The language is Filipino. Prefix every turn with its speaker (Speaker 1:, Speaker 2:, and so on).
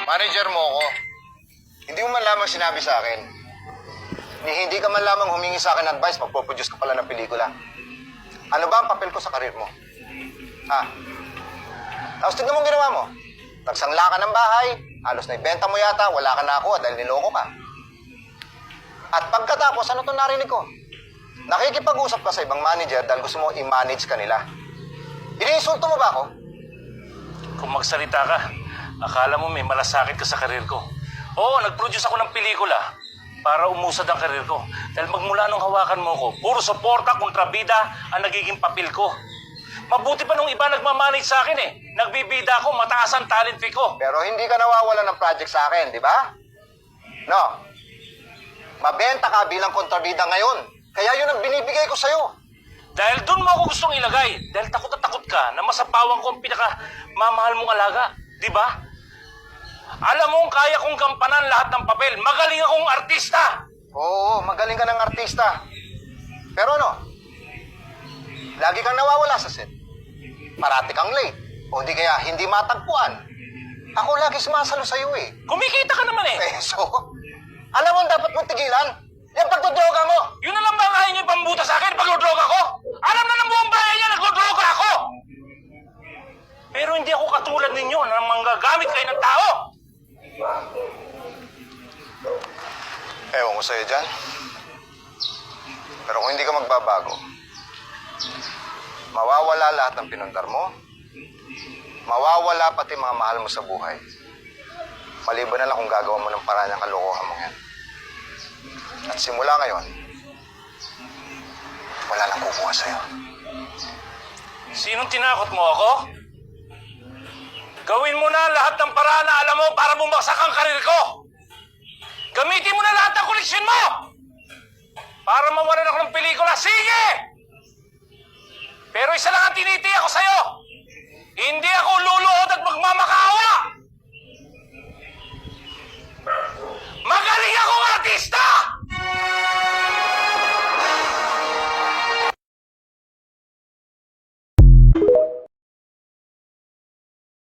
Speaker 1: Manager mo ako. Hindi mo man lamang sinabi sa akin. Hindi ka man lamang humingi sa akin advice, magpo-produce ka pala ng pelikula. Ano ba ang papel ko sa karir mo? Ha? Tapos tignan mo ang ginawa mo. Nagsangla ka ng bahay, halos na ibenta mo yata, wala ka nakuha dahil niloko ka. At pagkatapos, ano itong narinig ko? Nakikipag-usap ka sa ibang manager dahil gusto mo i-manage ka nila. Iniinsulto mo ba ako?
Speaker 2: Kung magsalita ka, akala mo may malasakit ka sa karir ko. Oo, nag-produce ako ng pelikula para umusad ang karir ko. Dahil magmula nung hawakan mo ko, puro suporta, kontrabida ang nagiging papel ko. Mabuti pa nung iba nagmamanage sa akin eh. Nagbibida ako, mataas ang talent fee ko.
Speaker 1: Pero hindi ka nawawala ng project sa akin, di ba? No. Mabenta ka bilang kontrabida ngayon. Kaya yun ang binibigay ko sa'yo.
Speaker 2: Dahil doon mo ako gustong ilagay. Dahil takot na takot ka na masapawang ko ang pinakamamahal mong alaga. Di ba? Alam mo, kaya kong gampanan lahat ng papel. Magaling akong artista.
Speaker 1: Oo, magaling ka ng artista. Pero ano? Lagi kang nawawala sa set. Parati kang late. O di kaya hindi matagpuan. Ako lagi sumasalo sa'yo eh.
Speaker 2: Kumikita ka naman eh.
Speaker 1: So, alam mo dapat mong tigilan? Yung pagdodroga mo!
Speaker 2: Yun na lang ba kaya niyo pambuta sa akin pagdodroga ko? Alam na ng buong bayan niya, nagdodroga ako! Pero hindi ako katulad ninyo na manggagamit kayo ng tao.
Speaker 1: Ewan ko sa'yo dyan. Pero kung hindi ka magbabago, mawawala lahat ng pinundar mo, mawawala pati mga mahal mo sa buhay. Maliban na lang kung gagawa mo ng paraan ng kalokohan mo yan. At simula ngayon, wala nang kukuha sa'yo.
Speaker 2: Sinong tinakot mo ako? Gawin mo na lahat ng paraan na alam mo para bumagsak ang karir ko. Gamitin mo na lahat ng koleksyon mo para mawalan ako ng pelikula. Sige! Pero isa lang ang tinitiyak ko sa'yo. Hindi ako luluhod at magmamaka!